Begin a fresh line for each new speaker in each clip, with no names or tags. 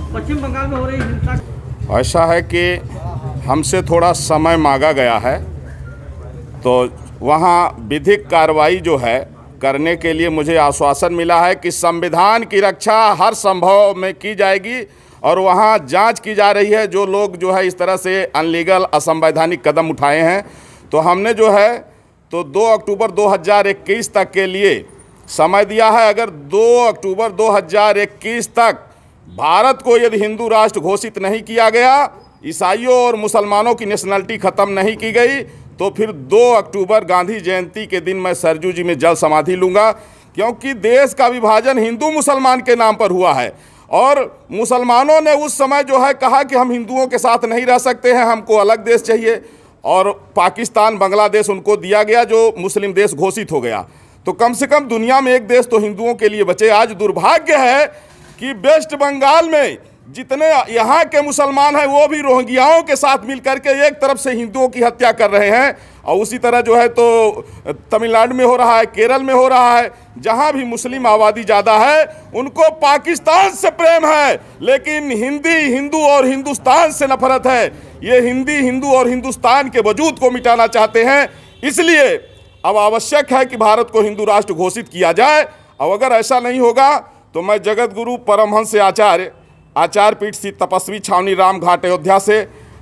पश्चिम बंगाल में हो रही हिंसा,
ऐसा है कि हमसे थोड़ा समय मांगा गया है, तो वहाँ विधिक कार्रवाई जो है करने के लिए मुझे आश्वासन मिला है कि संविधान की रक्षा हर संभव में की जाएगी और वहाँ जांच की जा रही है। जो लोग जो है इस तरह से अनलीगल असंवैधानिक कदम उठाए हैं, तो हमने जो है तो 2 अक्टूबर 2021 तक के लिए समय दिया है। अगर 2 अक्टूबर 2021 तक भारत को यदि हिंदू राष्ट्र घोषित नहीं किया गया, ईसाइयों और मुसलमानों की नेशनलिटी ख़त्म नहीं की गई, तो फिर 2 अक्टूबर गांधी जयंती के दिन मैं सरजू जी में जल समाधि लूँगा। क्योंकि देश का विभाजन हिंदू मुसलमान के नाम पर हुआ है और मुसलमानों ने उस समय जो है कहा कि हम हिंदुओं के साथ नहीं रह सकते हैं, हमको अलग देश चाहिए, और पाकिस्तान बांग्लादेश उनको दिया गया जो मुस्लिम देश घोषित हो गया। तो कम से कम दुनिया में एक देश तो हिंदुओं के लिए बचे। आज दुर्भाग्य है कि वेस्ट बंगाल में जितने यहाँ के मुसलमान हैं वो भी रोहिंग्याओं के साथ मिलकर के एक तरफ से हिंदुओं की हत्या कर रहे हैं, और उसी तरह जो है तो तमिलनाडु में हो रहा है, केरल में हो रहा है। जहाँ भी मुस्लिम आबादी ज़्यादा है उनको पाकिस्तान से प्रेम है, लेकिन हिंदू और हिंदुस्तान से नफरत है। ये हिंदू और हिंदुस्तान के वजूद को मिटाना चाहते हैं। इसलिए अब आवश्यक है कि भारत को हिंदू राष्ट्र घोषित किया जाए, और अगर ऐसा नहीं होगा तो मैं जगत गुरु परमहंस आचार्य पीठ श्री तपस्वी छावनी राम घाट अयोध्या से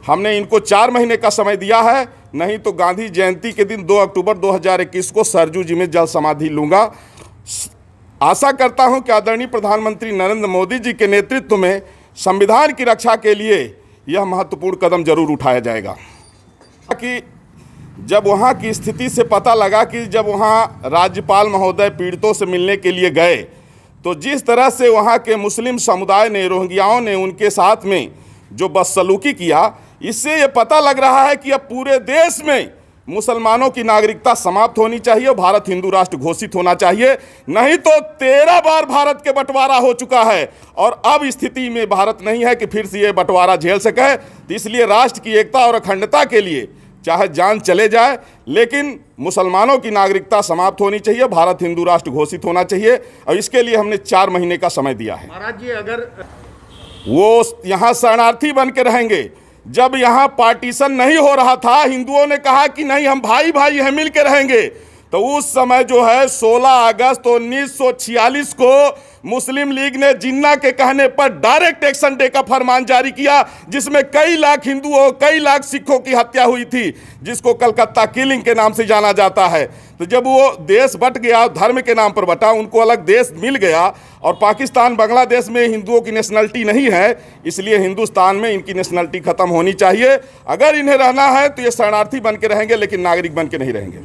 हमने इनको 4 महीने का समय दिया है, नहीं तो गांधी जयंती के दिन 2 अक्टूबर 2021 को सरजू जी में जल समाधि लूँगा। आशा करता हूं कि आदरणीय प्रधानमंत्री नरेंद्र मोदी जी के नेतृत्व में संविधान की रक्षा के लिए यह महत्वपूर्ण कदम जरूर उठाया जाएगा। कि जब वहाँ की स्थिति से पता लगा कि जब वहाँ राज्यपाल महोदय पीड़ितों से मिलने के लिए गए, तो जिस तरह से वहाँ के मुस्लिम समुदाय ने, रोहिंग्याओं ने उनके साथ में जो बदसलूकी किया, इससे ये पता लग रहा है कि अब पूरे देश में मुसलमानों की नागरिकता समाप्त होनी चाहिए, भारत हिंदू राष्ट्र घोषित होना चाहिए। नहीं तो 13 बार भारत के बंटवारा हो चुका है और अब स्थिति में भारत नहीं है कि फिर से ये बंटवारा झेल सके। तो इसलिए राष्ट्र की एकता और अखंडता के लिए चाहे जान चले जाए, लेकिन मुसलमानों की नागरिकता समाप्त होनी चाहिए, भारत हिंदू राष्ट्र घोषित होना चाहिए, और इसके लिए हमने 4 महीने का समय दिया है।
महाराज जी, अगर
वो यहाँ शरणार्थी बन के रहेंगे, जब यहाँ पार्टीशन नहीं हो रहा था, हिंदुओं ने कहा कि नहीं हम भाई भाई हैं, मिल के रहेंगे, तो उस समय जो है 16 अगस्त 1946 को मुस्लिम लीग ने जिन्ना के कहने पर डायरेक्ट एक्शन डे का फरमान जारी किया, जिसमें कई लाख हिंदुओं, कई लाख सिखों की हत्या हुई थी, जिसको कलकत्ता किलिंग के नाम से जाना जाता है। तो जब वो देश बट गया, धर्म के नाम पर बटा, उनको अलग देश मिल गया, और पाकिस्तान बांग्लादेश में हिंदुओं की नेशनलिटी नहीं है, इसलिए हिंदुस्तान में इनकी नेशनलिटी खत्म होनी चाहिए। अगर इन्हें रहना है तो ये शरणार्थी बन के रहेंगे, लेकिन नागरिक बन के नहीं रहेंगे।